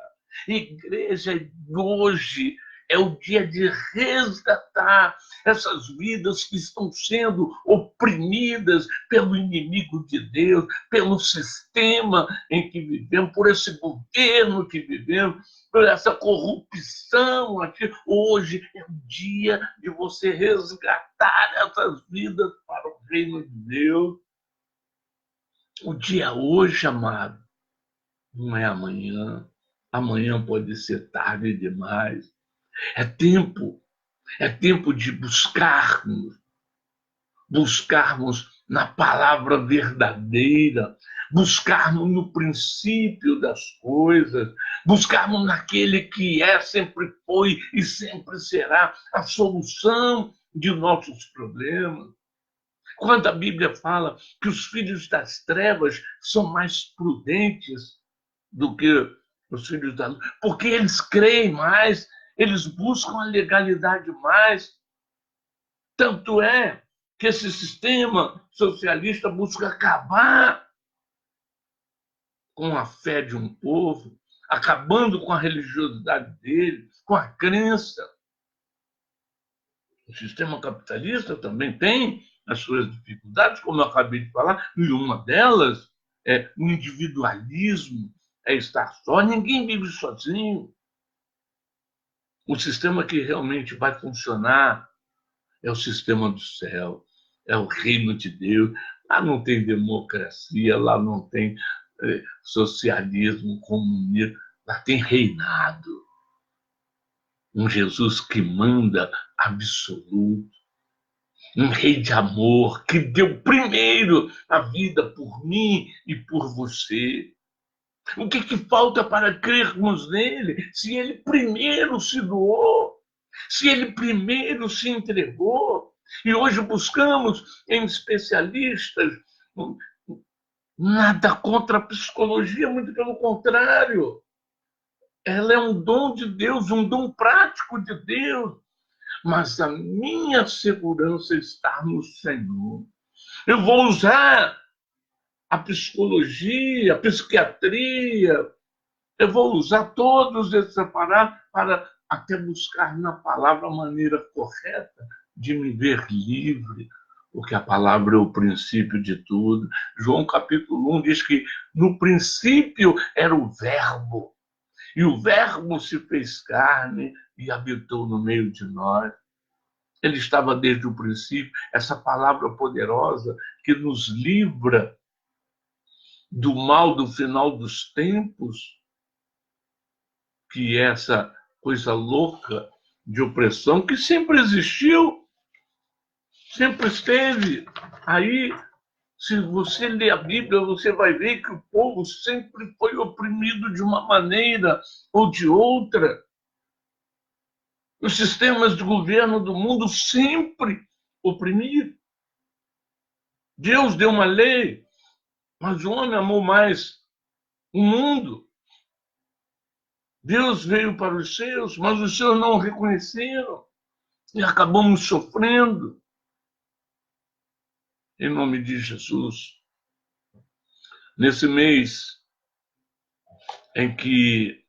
Igreja, hoje é o dia de resgatar essas vidas que estão sendo oprimidas pelo inimigo de Deus, pelo sistema em que vivemos, por esse governo que vivemos, por essa corrupção aqui. Hoje é o dia de você resgatar essas vidas para o reino de Deus. O dia hoje, amado, não é amanhã. Amanhã pode ser tarde demais. É tempo de buscarmos na palavra verdadeira, buscarmos no princípio das coisas, buscarmos naquele que é, sempre foi e sempre será a solução de nossos problemas. Quando a Bíblia fala que os filhos das trevas são mais prudentes do que os filhos da luz, porque eles creem mais, eles buscam a legalidade mais. Tanto é que esse sistema socialista busca acabar com a fé de um povo, acabando com a religiosidade dele, com a crença. O sistema capitalista também tem as suas dificuldades, como eu acabei de falar, e uma delas é o individualismo, é estar só. Ninguém vive sozinho. O sistema que realmente vai funcionar é o sistema do céu, é o reino de Deus. Lá não tem democracia, lá não tem socialismo, comunismo, lá tem reinado. Um Jesus que manda absoluto, um rei de amor que deu primeiro a vida por mim e por você. O que falta para crermos nele, se ele primeiro se doou, se ele primeiro se entregou? E hoje buscamos em especialistas nada contra a psicologia, muito pelo contrário. Ela é um dom de Deus, um dom prático de Deus. Mas a minha segurança está no Senhor. Eu vou usar a psicologia, a psiquiatria, eu vou usar todos esses aparatos para até buscar na palavra a maneira correta de me ver livre, porque a palavra é o princípio de tudo. João capítulo 1 diz que no princípio era o verbo, e o verbo se fez carne e habitou no meio de nós. Ele estava desde o princípio, essa palavra poderosa que nos livra do mal do final dos tempos, que é essa coisa louca de opressão que sempre existiu, sempre esteve. Aí, se você ler a Bíblia, você vai ver que o povo sempre foi oprimido de uma maneira ou de outra. Os sistemas de governo do mundo sempre oprimiram. Deus deu uma lei, mas o homem amou mais o mundo. Deus veio para os seus, mas os seus não o reconheceram e acabamos sofrendo. Em nome de Jesus, nesse mês em que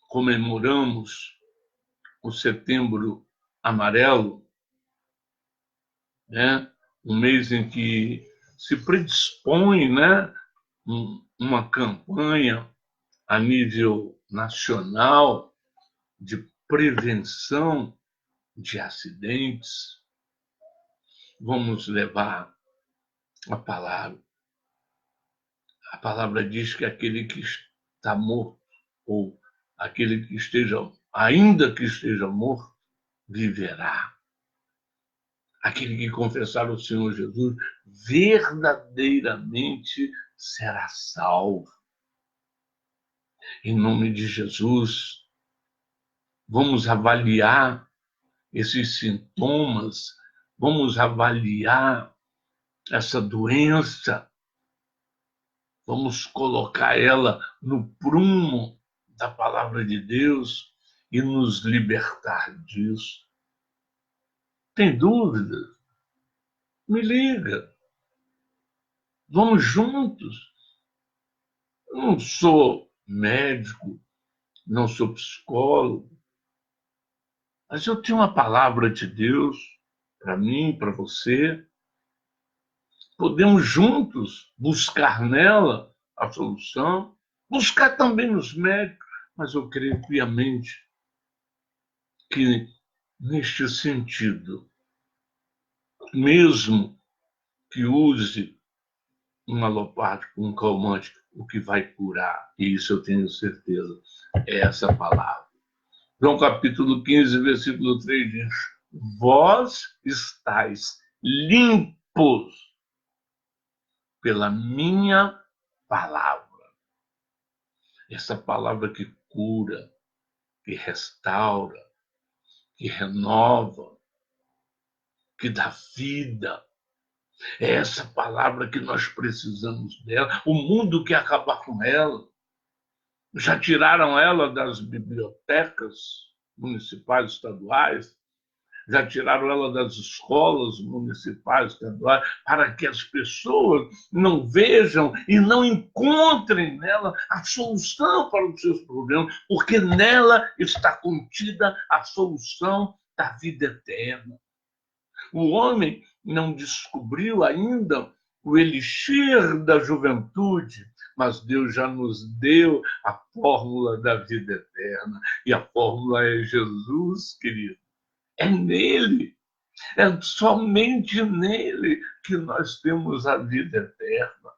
comemoramos o Setembro Amarelo, né? Um mês em que se predispõe, né, uma campanha a nível nacional de prevenção de acidentes. Vamos levar a palavra. A palavra diz que aquele que está morto, ou aquele que esteja, ainda que esteja morto, viverá. Aquele que confessar o Senhor Jesus verdadeiramente será salvo. Em nome de Jesus, vamos avaliar esses sintomas, vamos avaliar essa doença, vamos colocar ela no prumo da palavra de Deus e nos libertar disso. Tem dúvidas? Me liga. Vamos juntos. Eu não sou médico, não sou psicólogo, mas eu tenho uma palavra de Deus para mim, para você. Podemos juntos buscar nela a solução, buscar também nos médicos, mas eu creio piamente que, neste sentido, mesmo que use um alopático, um calmante, o que vai curar, e isso eu tenho certeza, é essa palavra. João capítulo 15, versículo 3 diz: vós estáis limpos pela minha palavra. Essa palavra que cura, que restaura, que renova, que dá vida. É essa palavra que nós precisamos dela. O mundo quer acabar com ela. Já tiraram ela das bibliotecas municipais estaduais, já tiraram ela das escolas municipais estaduais, para que as pessoas não vejam e não encontrem nela a solução para os seus problemas, porque nela está contida a solução da vida eterna. O homem não descobriu ainda o elixir da juventude, mas Deus já nos deu a fórmula da vida eterna. E a fórmula é Jesus, querido. É nele, é somente nele que nós temos a vida eterna.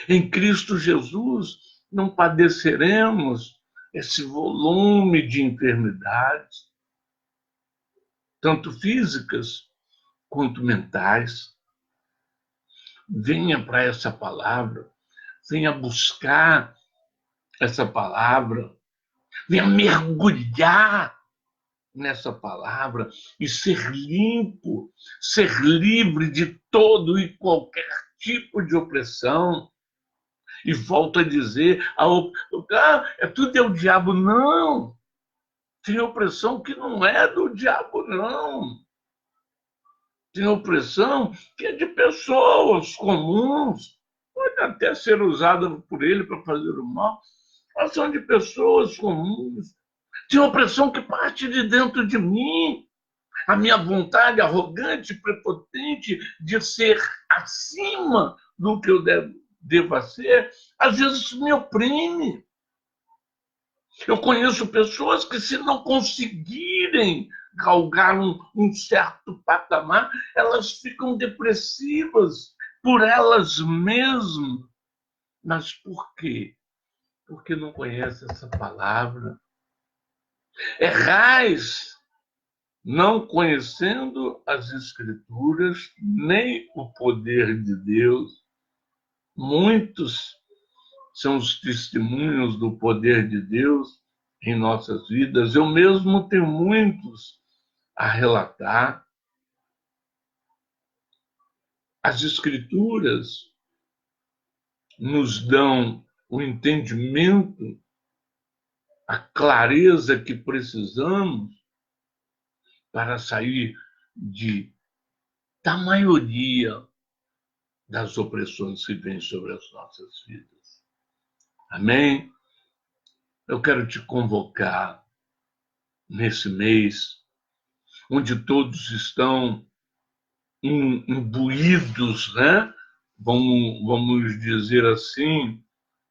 Em Cristo Jesus não padeceremos esse volume de enfermidades, tanto físicas quanto mentais. Venha para essa palavra, venha buscar essa palavra, venha mergulhar nessa palavra e ser limpo, ser livre de todo e qualquer tipo de opressão. E volto a dizer, tudo é o diabo. Não, tem opressão que não é do diabo, não. Tem opressão que é de pessoas comuns, pode até ser usada por ele para fazer o mal, mas são de pessoas comuns. Tem opressão que parte de dentro de mim, a minha vontade arrogante, prepotente de ser acima do que eu deva ser, às vezes me oprime. Eu conheço pessoas que, se não conseguirem galgar um certo patamar, elas ficam depressivas por elas mesmas. Mas por quê? Porque não conhecem essa palavra. Errais, não conhecendo as Escrituras, nem o poder de Deus. Muitos são os testemunhos do poder de Deus em nossas vidas. Eu mesmo tenho muitos a relatar. As Escrituras nos dão o entendimento, a clareza que precisamos para sair da maioria das opressões que vêm sobre as nossas vidas. Amém? Eu quero te convocar nesse mês, onde todos estão imbuídos, né? Vamos dizer assim,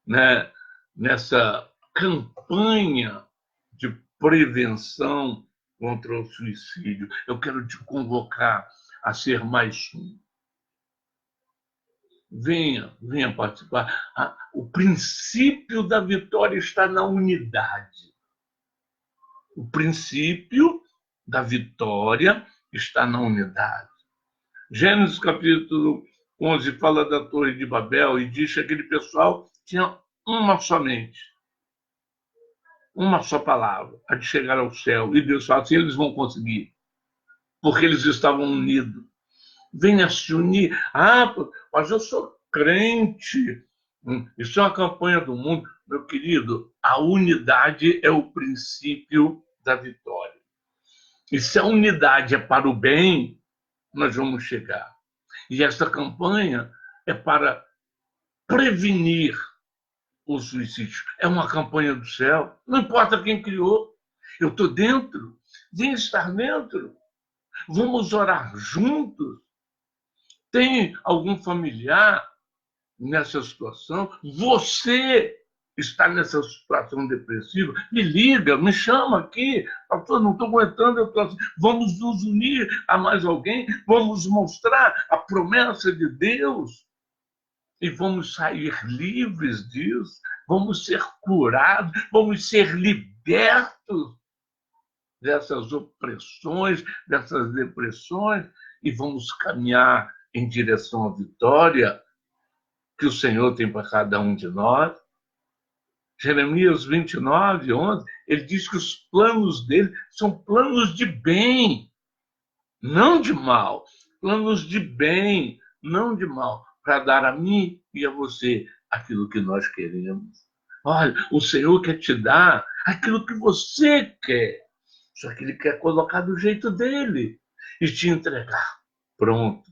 né? Nessa campanha de prevenção contra o suicídio. Eu quero te convocar a ser mais um. Venha participar. O princípio da vitória está na unidade. O princípio da vitória está na unidade. Gênesis capítulo 11 fala da Torre de Babel e diz que aquele pessoal tinha uma só mente, uma só palavra, a de chegar ao céu. E Deus fala assim, eles vão conseguir, porque eles estavam unidos. Venha se unir. Mas eu sou crente, Isso é uma campanha do mundo. Meu querido, a unidade é o princípio da vitória. E se a unidade é para o bem, nós vamos chegar. E essa campanha é para prevenir o suicídio. É uma campanha do céu. Não importa quem criou. Eu estou dentro. Vem estar dentro. Vamos orar juntos. Tem algum familiar nessa situação? Você está nessa situação depressiva? Me liga, me chama aqui. Pastor, não estou aguentando. Eu tô assim. Vamos nos unir a mais alguém. Vamos mostrar a promessa de Deus. E vamos sair livres disso. Vamos ser curados. Vamos ser libertos dessas opressões, dessas depressões. E vamos caminhar em direção à vitória que o Senhor tem para cada um de nós. Jeremias 29, 11, ele diz que os planos dele são planos de bem, não de mal. Planos de bem, não de mal, para dar a mim e a você aquilo que nós queremos. Olha, o Senhor quer te dar aquilo que você quer, só que ele quer colocar do jeito dele e te entregar. Pronto.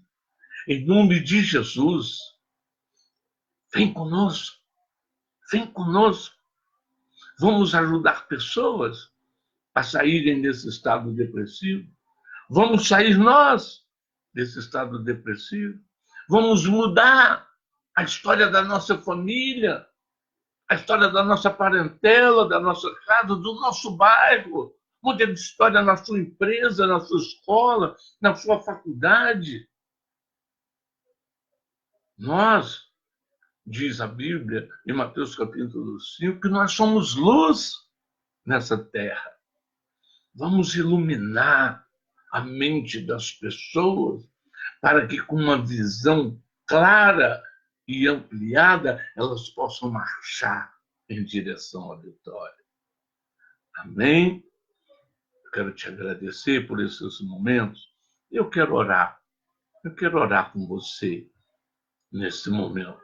Em nome de Jesus, vem conosco. Vem conosco. Vamos ajudar pessoas a saírem desse estado depressivo. Vamos sair nós desse estado depressivo. Vamos mudar a história da nossa família, a história da nossa parentela, da nossa casa, do nosso bairro. Muda a história na sua empresa, na sua escola, na sua faculdade. Nós, diz a Bíblia, em Mateus capítulo 5, que nós somos luz nessa terra. Vamos iluminar a mente das pessoas para que, com uma visão clara e ampliada, elas possam marchar em direção à vitória. Amém? Eu quero te agradecer por esses momentos. Eu quero orar. Eu quero orar com você nesse momento.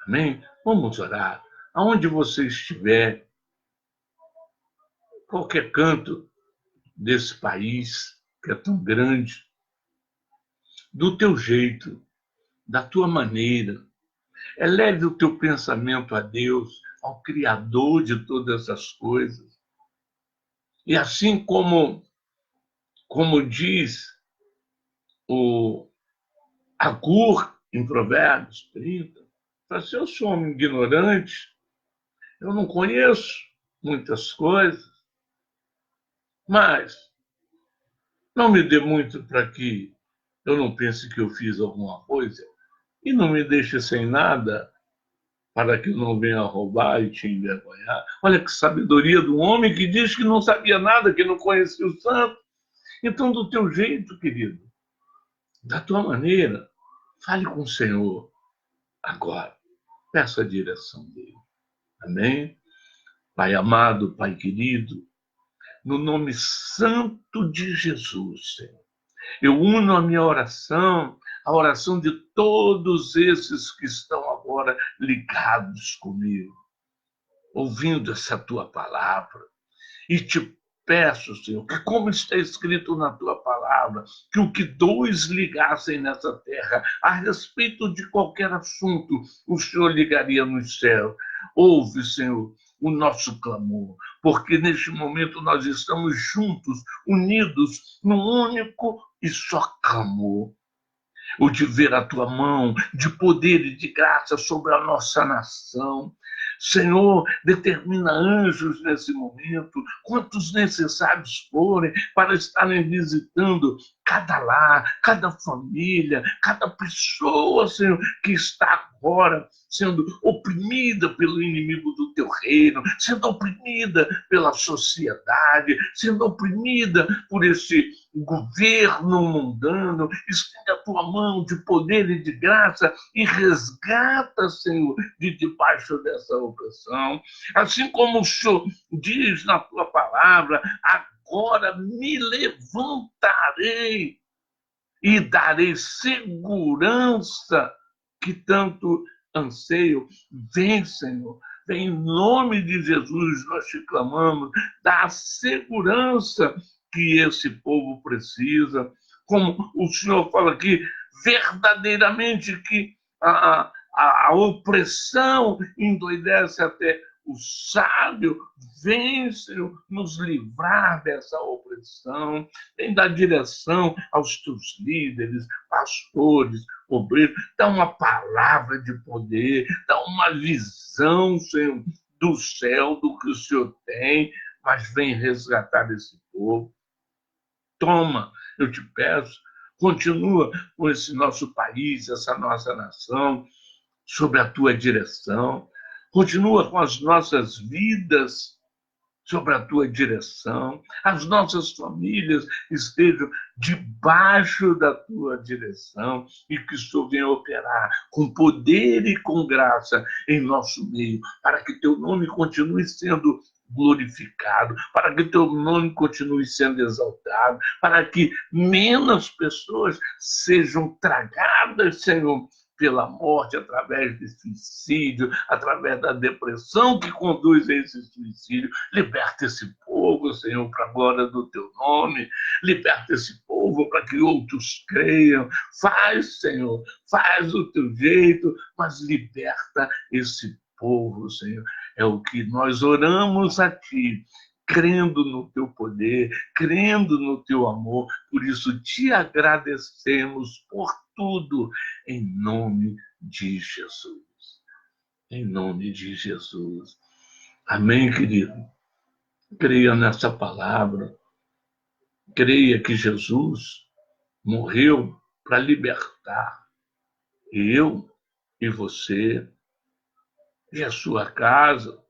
Amém? Vamos orar. Aonde você estiver, qualquer canto desse país que é tão grande, do teu jeito, da tua maneira. Eleve o teu pensamento a Deus, ao Criador de todas as coisas. E assim como diz o Agur em Provérbios 30, se eu sou um ignorante, eu não conheço muitas coisas, mas não me dê muito para que eu não pense que eu fiz alguma coisa e não me deixe sem nada para que eu não venha roubar e te envergonhar. Olha que sabedoria do homem que diz que não sabia nada, que não conhecia o santo. Então, do teu jeito, querido, da tua maneira, fale com o Senhor agora. Peça a direção dele. Amém? Pai amado, Pai querido, no nome santo de Jesus, Senhor, eu uno a minha oração, a oração de todos esses que estão agora ligados comigo, ouvindo essa tua palavra, e te peço, Senhor, que como está escrito na tua palavra, que o que dois ligassem nessa terra a respeito de qualquer assunto, o Senhor ligaria nos céus. Ouve, Senhor, o nosso clamor, porque neste momento nós estamos juntos, unidos num único e só clamor. O de ver a tua mão de poder e de graça sobre a nossa nação. Senhor, determina anjos nesse momento, quantos necessários forem, para estarem visitando cada lar, cada família, cada pessoa, Senhor, que está agora sendo oprimida pelo inimigo do teu reino, sendo oprimida pela sociedade, sendo oprimida por esse governo mundano. Estende a tua mão de poder e de graça e resgata, Senhor, de debaixo dessa opressão. Assim como o Senhor diz na tua palavra, agora me levantarei e darei segurança que tanto anseio. Vem, Senhor. Vem em nome de Jesus, nós te clamamos. Dá a segurança que esse povo precisa. Como o Senhor fala aqui, verdadeiramente que a opressão endoidece até o sábio. Vem, Senhor, nos livrar dessa opressão. Vem dar direção aos teus líderes, pastores, obreiros. Dá uma palavra de poder, dá uma visão, Senhor, do céu, do que o Senhor tem, mas vem resgatar esse povo. Toma, eu te peço, continua com esse nosso país, essa nossa nação, sob a tua direção. Continua com as nossas vidas sob a tua direção. As nossas famílias estejam debaixo da tua direção e que o Senhor venha operar com poder e com graça em nosso meio, para que teu nome continue sendo glorificado, para que teu nome continue sendo exaltado, para que menos pessoas sejam tragadas, Senhor, pela morte, através de suicídio, através da depressão que conduz a esse suicídio. Liberta esse povo, Senhor, para a glória do teu nome. Liberta esse povo para que outros creiam. Faz, Senhor, faz o teu jeito, mas liberta esse povo, Senhor. É o que nós oramos a ti, crendo no teu poder, crendo no teu amor. Por isso te agradecemos por tudo, em nome de Jesus. Em nome de Jesus. Amém, querido? Creia nessa palavra. Creia que Jesus morreu para libertar eu e você e a sua casa.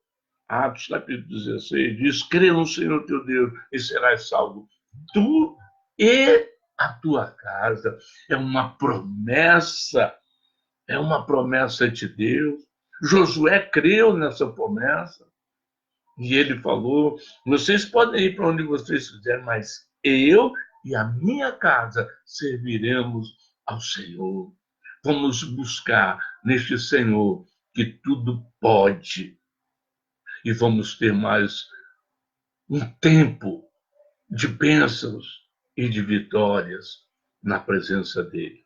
Atos capítulo 16 diz: crê no Senhor teu Deus e serás salvo, tu e a tua casa. É uma promessa de Deus. Josué creu nessa promessa e ele falou: vocês podem ir para onde vocês quiserem, mas eu e a minha casa serviremos ao Senhor. Vamos buscar neste Senhor que tudo pode e vamos ter mais um tempo de bênçãos e de vitórias na presença dele.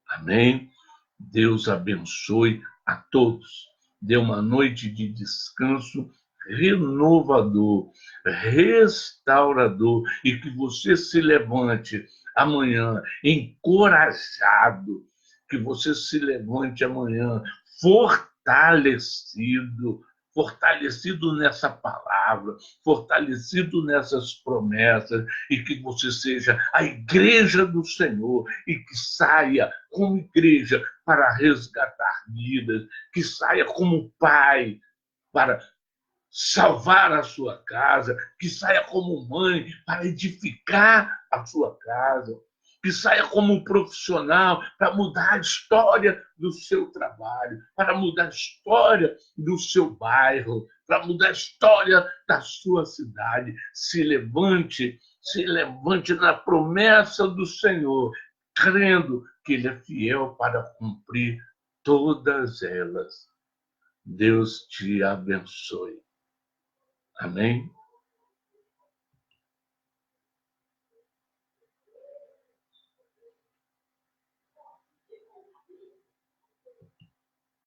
Amém? Deus abençoe a todos. Dê uma noite de descanso renovador, restaurador, e que você se levante amanhã encorajado, que você se levante amanhã fortalecido nessa palavra, fortalecido nessas promessas, e que você seja a igreja do Senhor e que saia como igreja para resgatar vidas, que saia como pai para salvar a sua casa, que saia como mãe para edificar a sua casa, que saia como um profissional para mudar a história do seu trabalho, para mudar a história do seu bairro, para mudar a história da sua cidade. Se levante na promessa do Senhor, crendo que Ele é fiel para cumprir todas elas. Deus te abençoe. Amém?